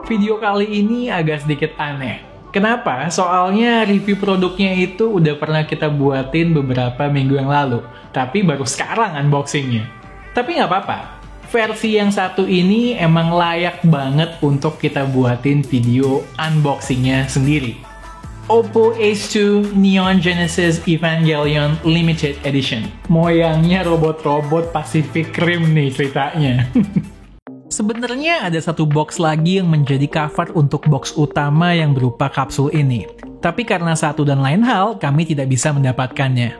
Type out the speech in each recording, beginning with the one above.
Video kali ini agak sedikit aneh. Kenapa? Soalnya review produknya itu udah pernah kita buatin beberapa minggu yang lalu, tapi baru sekarang unboxingnya. Tapi nggak apa-apa, versi yang satu ini emang layak banget untuk kita buatin video unboxingnya sendiri. Oppo Ace2 Neon Genesis Evangelion Limited Edition. Moyangnya robot-robot Pacific Rim nih ceritanya. Sebenarnya ada satu box lagi yang menjadi cover untuk box utama yang berupa kapsul ini. Tapi karena satu dan lain hal, kami tidak bisa mendapatkannya.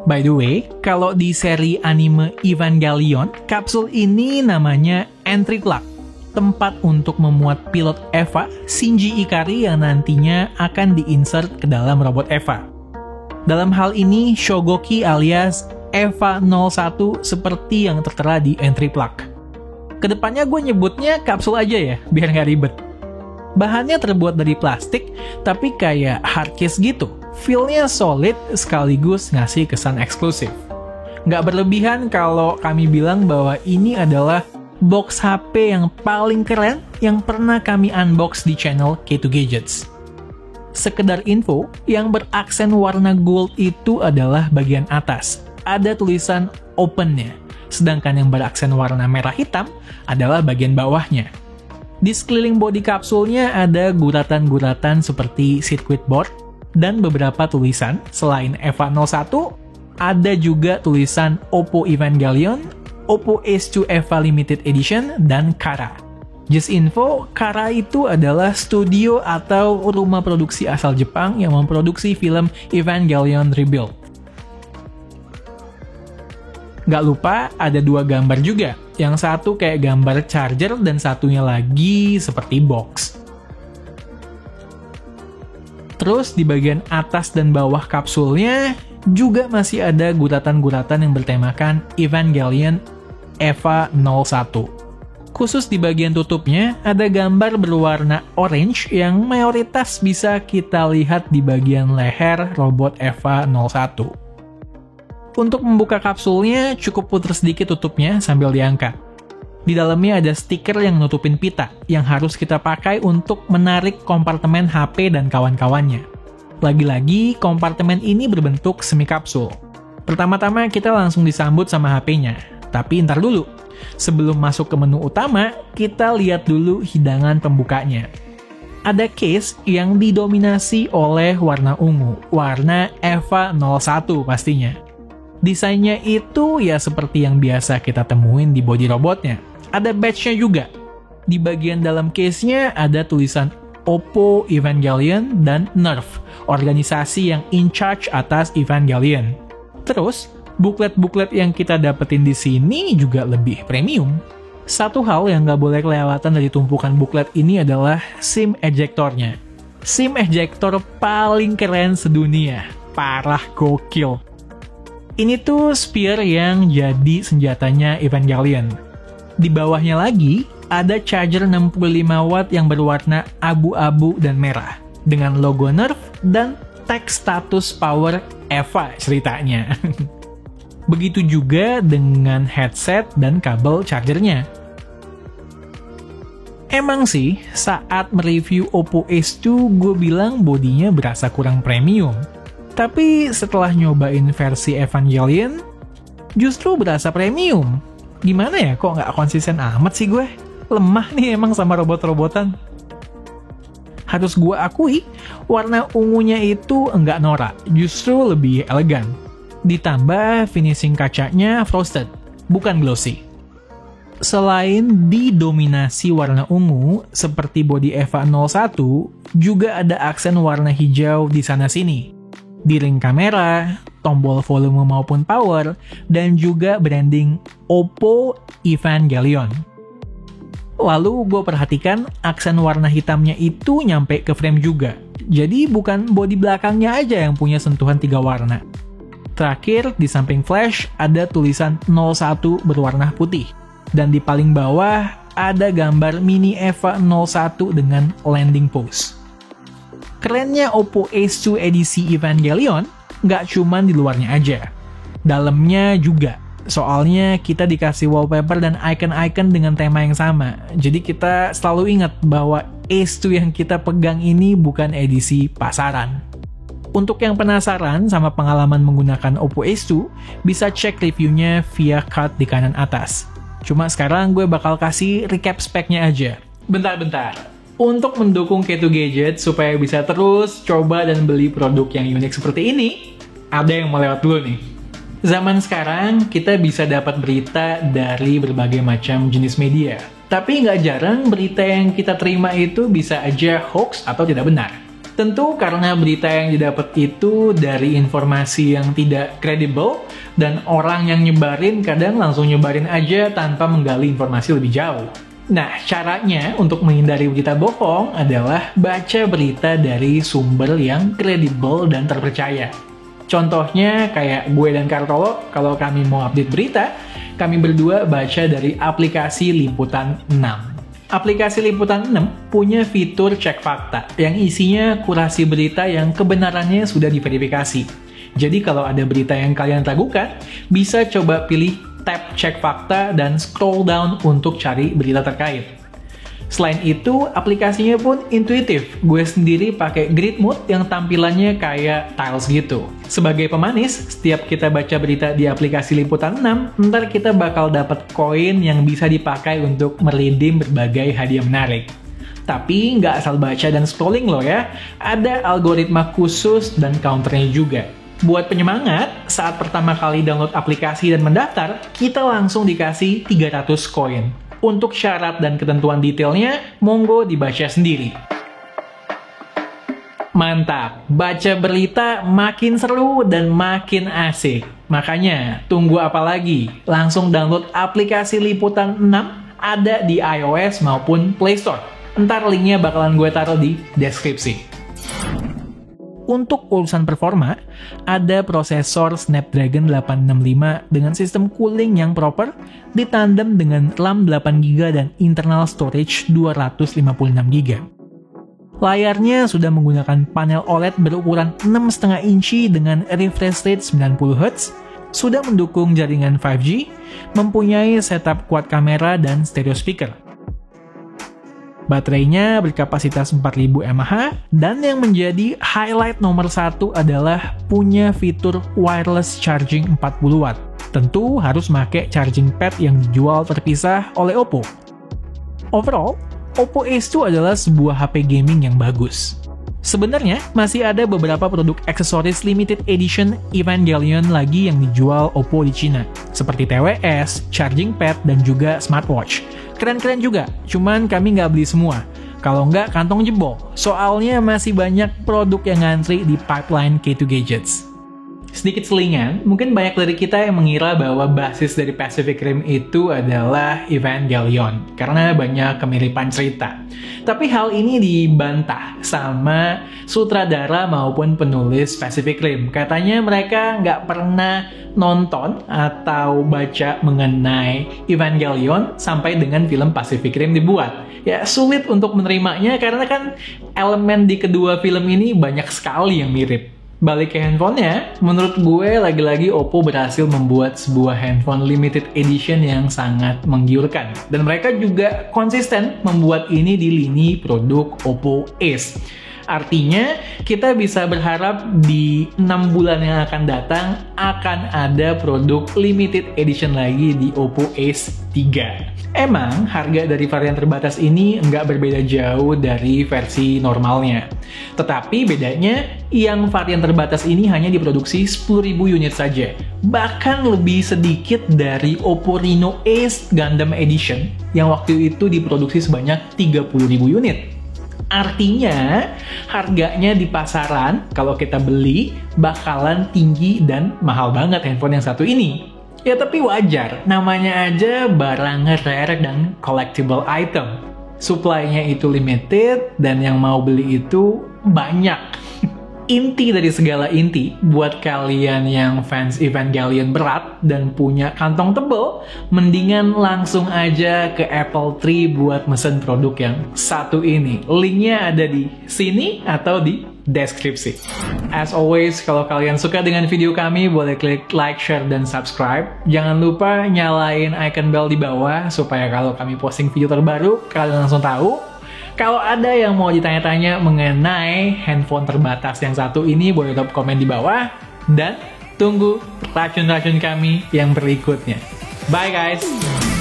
By the way, kalau di seri anime Evangelion, kapsul ini namanya Entry Plug, tempat untuk memuat pilot Eva, Shinji Ikari yang nantinya akan diinsert ke dalam robot Eva. Dalam hal ini, Shogoki alias Eva 01 seperti yang tertera di Entry Plug. Kedepannya gue nyebutnya kapsul aja ya, biar nggak ribet. Bahannya terbuat dari plastik, tapi kayak hardcase gitu. Feel-nya solid sekaligus ngasih kesan eksklusif. Nggak berlebihan kalau kami bilang bahwa ini adalah box HP yang paling keren yang pernah kami unbox di channel K2 Gadgets. Sekedar info, yang beraksen warna gold itu adalah bagian atas. Ada tulisan open-nya. Sedangkan yang beraksen warna merah hitam adalah bagian bawahnya. Di sekeliling bodi kapsulnya ada guratan-guratan seperti circuit board dan beberapa tulisan. Selain Eva 01, ada juga tulisan Oppo Evangelion, Oppo Ace2 Eva Limited Edition, dan Kara. Just info, Kara itu adalah studio atau rumah produksi asal Jepang yang memproduksi film Evangelion Rebuild. Nggak lupa, ada dua gambar juga. Yang satu kayak gambar charger dan satunya lagi seperti box. Terus di bagian atas dan bawah kapsulnya juga masih ada guratan-guratan yang bertemakan Evangelion Eva 01. Khusus di bagian tutupnya ada gambar berwarna orange yang mayoritas bisa kita lihat di bagian leher robot Eva 01. Untuk membuka kapsulnya, cukup putar sedikit tutupnya sambil diangkat. Di dalamnya ada stiker yang nutupin pita, yang harus kita pakai untuk menarik kompartemen HP dan kawan-kawannya. Lagi-lagi, kompartemen ini berbentuk semi kapsul. Pertama-tama kita langsung disambut sama HP-nya. Tapi ntar dulu, sebelum masuk ke menu utama, kita lihat dulu hidangan pembukanya. Ada case yang didominasi oleh warna ungu, warna Eva 01 pastinya. Desainnya itu ya seperti yang biasa kita temuin di bodi robotnya. Ada badge-nya juga. Di bagian dalam case-nya ada tulisan Oppo Evangelion dan Nerf, organisasi yang in charge atas Evangelion. Terus, buklet-buklet yang kita dapetin di sini juga lebih premium. Satu hal yang nggak boleh kelewatan dari tumpukan buklet ini adalah SIM ejectornya. SIM ejector paling keren sedunia. Parah gokil. Ini tuh spear yang jadi senjatanya Evangelion. Di bawahnya lagi, ada charger 65 watt yang berwarna abu-abu dan merah, dengan logo Nerf dan tag status power Eva ceritanya. Begitu juga dengan headset dan kabel chargernya. Emang sih, saat mereview Oppo Ace2, gue bilang bodinya berasa kurang premium. Tapi setelah nyobain versi Evangelion, justru berasa premium. Gimana ya, kok nggak konsisten amat sih gue? Lemah nih emang sama robot-robotan. Harus gue akui, warna ungunya itu enggak norak, justru lebih elegan. Ditambah finishing kacanya frosted, bukan glossy. Selain didominasi warna ungu, seperti bodi Eva 01, juga ada aksen warna hijau di sana-sini. Di ring kamera, tombol volume maupun power, dan juga branding Oppo Evangelion. Lalu gue perhatikan aksen warna hitamnya itu nyampe ke frame juga. Jadi bukan bodi belakangnya aja yang punya sentuhan 3 warna. Terakhir, di samping flash ada tulisan 01 berwarna putih. Dan di paling bawah ada gambar mini Eva 01 dengan landing pose. Kerennya Oppo Ace2 edisi Evangelion nggak cuman di luarnya aja. Dalamnya juga. Soalnya kita dikasih wallpaper dan icon-icon dengan tema yang sama. Jadi kita selalu ingat bahwa Ace 2 yang kita pegang ini bukan edisi pasaran. Untuk yang penasaran sama pengalaman menggunakan Oppo Ace 2, bisa cek reviewnya via card di kanan atas. Cuma sekarang gue bakal kasih recap speknya aja. Bentar. Untuk mendukung K2 Gadget supaya bisa terus coba dan beli produk yang unik seperti ini, ada yang mau lewat dulu nih. Zaman sekarang, kita bisa dapat berita dari berbagai macam jenis media. Tapi nggak jarang berita yang kita terima itu bisa aja hoax atau tidak benar. Tentu karena berita yang didapat itu dari informasi yang tidak kredibel, dan orang yang nyebarin kadang langsung nyebarin aja tanpa menggali informasi lebih jauh. Nah, caranya untuk menghindari berita bohong adalah baca berita dari sumber yang kredibel dan terpercaya. Contohnya kayak gue dan Kartolo, kalau kami mau update berita, kami berdua baca dari aplikasi Liputan 6. Aplikasi Liputan 6 punya fitur cek fakta yang isinya kurasi berita yang kebenarannya sudah diverifikasi. Jadi kalau ada berita yang kalian ragukan, bisa coba pilih tab cek fakta dan scroll down untuk cari berita terkait. Selain itu, aplikasinya pun intuitif. Gue sendiri pakai grid mode yang tampilannya kayak tiles gitu. Sebagai pemanis, setiap kita baca berita di aplikasi Liputan 6, ntar kita bakal dapat koin yang bisa dipakai untuk meredeem berbagai hadiah menarik. Tapi nggak asal baca dan scrolling loh ya, ada algoritma khusus dan counternya juga. Buat penyemangat, saat pertama kali download aplikasi dan mendaftar, kita langsung dikasih 300 koin. Untuk syarat dan ketentuan detailnya, monggo dibaca sendiri. Mantap, baca berita makin seru dan makin asik. Makanya, tunggu apa lagi? Langsung download aplikasi Liputan 6, ada di iOS maupun Play Store. Ntar linknya bakalan gue taruh di deskripsi. Untuk urusan performa, ada prosesor Snapdragon 865 dengan sistem cooling yang proper, ditandem dengan RAM 8GB dan internal storage 256GB. Layarnya sudah menggunakan panel OLED berukuran 6,5 inci dengan refresh rate 90Hz, sudah mendukung jaringan 5G, mempunyai setup quad kamera dan stereo speaker. Baterainya berkapasitas 4000 mAh, dan yang menjadi highlight nomor satu adalah punya fitur wireless charging 40 watt. Tentu harus pakai charging pad yang dijual terpisah oleh Oppo. Overall, Oppo Ace 2 adalah sebuah HP gaming yang bagus. Sebenarnya, masih ada beberapa produk aksesoris limited edition Evangelion lagi yang dijual Oppo di Cina, seperti TWS, charging pad, dan juga smartwatch. Keren-keren juga, cuman kami nggak beli semua. Kalau nggak, kantong jebol. Soalnya masih banyak produk yang ngantri di pipeline K2 Gadgets. Sedikit selingan, mungkin banyak dari kita yang mengira bahwa basis dari Pacific Rim itu adalah Evangelion, karena banyak kemiripan cerita. Tapi hal ini dibantah sama sutradara maupun penulis Pacific Rim. Katanya mereka nggak pernah nonton atau baca mengenai Evangelion sampai dengan film Pacific Rim dibuat. Ya, sulit untuk menerimanya karena kan elemen di kedua film ini banyak sekali yang mirip. Balik ke handphonenya, menurut gue lagi-lagi Oppo berhasil membuat sebuah handphone limited edition yang sangat menggiurkan. Dan mereka juga konsisten membuat ini di lini produk Oppo Ace. Artinya, kita bisa berharap di 6 bulan yang akan datang akan ada produk limited edition lagi di Oppo Ace 3. Emang, harga dari varian terbatas ini nggak berbeda jauh dari versi normalnya. Tetapi bedanya, yang varian terbatas ini hanya diproduksi 10.000 unit saja. Bahkan lebih sedikit dari Oppo Reno Ace Gundam Edition, yang waktu itu diproduksi sebanyak 30.000 unit. Artinya, harganya di pasaran, kalau kita beli, bakalan tinggi dan mahal banget handphone yang satu ini. Ya tapi wajar, namanya aja barang rare dan collectible item. Supply-nya itu limited, dan yang mau beli itu banyak. Inti dari segala inti, buat kalian yang fans Evangelion berat dan punya kantong tebel, mendingan langsung aja ke Apple Tree buat mesen produk yang satu ini. Linknya ada di sini atau di deskripsi. As always, kalau kalian suka dengan video kami, boleh klik like, share, dan subscribe. Jangan lupa nyalain icon bell di bawah, supaya kalau kami posting video terbaru, kalian langsung tahu. Kalau ada yang mau ditanya-tanya mengenai handphone terbatas yang satu ini, boleh drop komen di bawah. Dan tunggu racun-racun kami yang berikutnya. Bye guys!